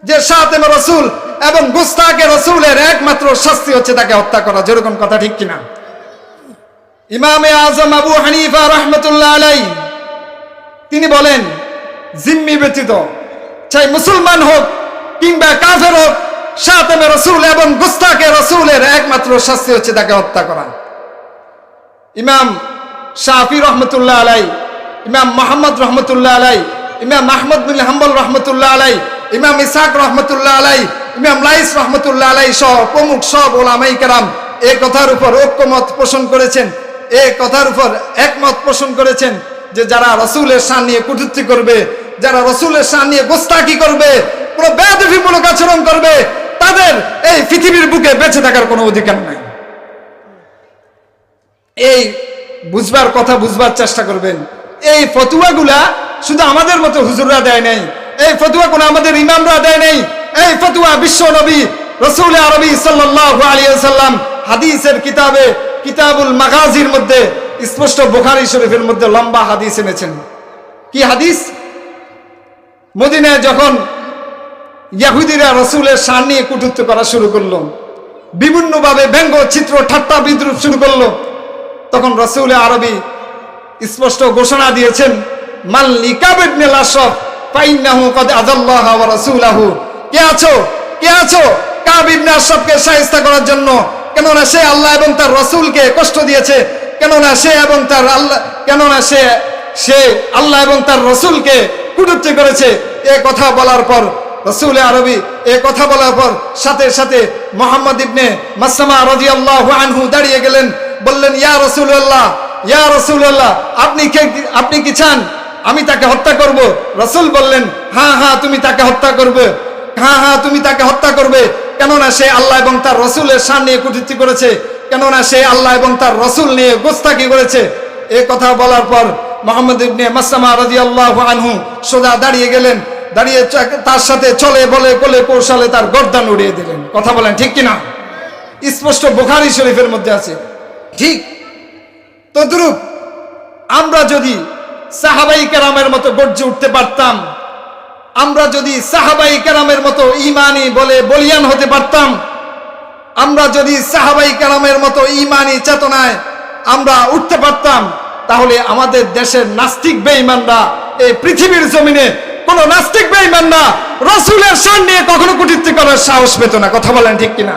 যে শাতেম রাসূল এবং গুস্তাকে রাসূলের একমাত্র শাস্তি হচ্ছে তাকে হত্যা করা। যেরকম কথা ঠিক কিনা? ইমামে আজম আবু হানিফা রাহমাতুল্লাহ আলাইহি তিনি বলেন, জিম্মি ব্যতীত চাই মুসলমান হোক কিংবা কাফের হোক, শাতেম রাসূল এবং গুস্তাকে রাসূলের একমাত্র শাস্তি হচ্ছে তাকে হত্যা করা। ইমাম শাফি রহমতুল্লাহ আলাইহি, ইমাম মুহাম্মদ রহমতুল্লাহ আলাইহি, ইমাম আহমদ বিন হাম্বল রহমতুল্লাহ আলাইহি, ইমাম ইসহাক রহমতুল্লাহ আলাইহি, ইমাম লাইস রহমতুল্লাহ আলাইহি সহ প্রমুখ সব উলামায়ে কেরাম এই কথার উপর ঐক্যমত পোষণ করেছেন, এই কথার উপর একমত পোষণ করেছেন যে যারা রাসূলের শান নিয়ে কটূক্তি করবে, যারা রাসূলের শান নিয়ে গোস্তাকি করবে, কোনো বেয়াদবিমূলক আচরণ করবে, তাদের এই পৃথিবীর বুকে বেঁচে থাকার কোনো অধিকার নাই। এই বুঝবার কথা বুঝবার চেষ্টা করবেন। এই ফতোয়াগুলা শুধু আমাদের মতো হুজুররা দেয় নাই, এই ফতোয়া কোনো আমাদের ইমামরা দেয় নাই। এই ফতোয়া বিশ্ব নবী রাসূল আরবি সাল্লাল্লাহু আলাইহি ওয়াসাল্লাম হাদিসের কিতাবে কিতাবুল মাগাজির মধ্যে স্পষ্ট, বুখারী শরীফের মধ্যে লম্বা হাদিস এনেছেন। কি হাদিস? মদিনায় যখন ইহুদিরা রাসূলের শান নিয়ে কটূক্তি করা শুরু করলো, বিভিন্নভাবে ব্যঙ্গ চিত্র ঠাট্টা বিদ্রুপ শুরু করলো, তখন রাসূল আরবি স্পষ্ট ঘোষণা দিয়েছেন, মান লিকাব ইবনে আশরাফ ফাইন্নাহু কদ আযাল্লাহু ওয়া রাসূলাহু। কে আছো কাব ইবনে আশরাফকে শায়েস্তা করার জন্য? কেননা সে আল্লাহ এবং তার রাসূলকে কষ্ট দিয়েছে, কেননা সে আল্লাহ এবং তার রাসূলকে কটূক্তি করেছে। এই কথা বলার পর রাসূল আরবি এই কথা বলার পর সাথে সাথে মুহাম্মদ ইবনে মাসলামা রাদিয়াল্লাহু আনহু দাঁড়িয়ে গেলেন, বললেন, ইয়া রাসূলুল্লাহ, আপনি কি চান আমি তাকে হত্যা করব? রাসূল বললেন, হ্যাঁ তুমি তাকে হত্যা করবে, কেননা সে আল্লাহ এবং তার রাসূলের শান নিয়ে কটূক্তি করেছে, কেননা সে আল্লাহ এবং তার রাসূল নিয়ে গোস্তাকি করেছে। এই কথা বলার পর মুহাম্মদ ইবনে মাসলামা রাদিয়াল্লাহু আনহু সোজা দাঁড়িয়ে গেলেন, দাঁড়িয়ে তার সাথে চলে বলে কোলে কৌশলে তার গর্দান উড়িয়ে দিলেন। কথা বলেন ঠিক কিনা? স্পষ্ট বুখারী শরীফের মধ্যে আছে। ঠিক তদ্রূপ আমরা যদি সাহাবায়ে কেরামের মতো গর্জে উঠতে পারতাম, আমরা যদি সাহাবায়ে কেরামের মতো ঈমানি বলে বলিয়ান হতে পারতাম, আমরা যদি সাহাবায়ে কেরামের মতো ঈমানি চেতনায় আমরা উঠতে পারতাম, তাহলে আমাদের দেশের নাস্তিক বেঈমানরা এই পৃথিবীর জমিনে কোন নাস্তিক বেঈমানরা রাসূলের শান নিয়ে কখনো কটূক্তি করার সাহস পেত না। কথা বলেন ঠিক কিনা?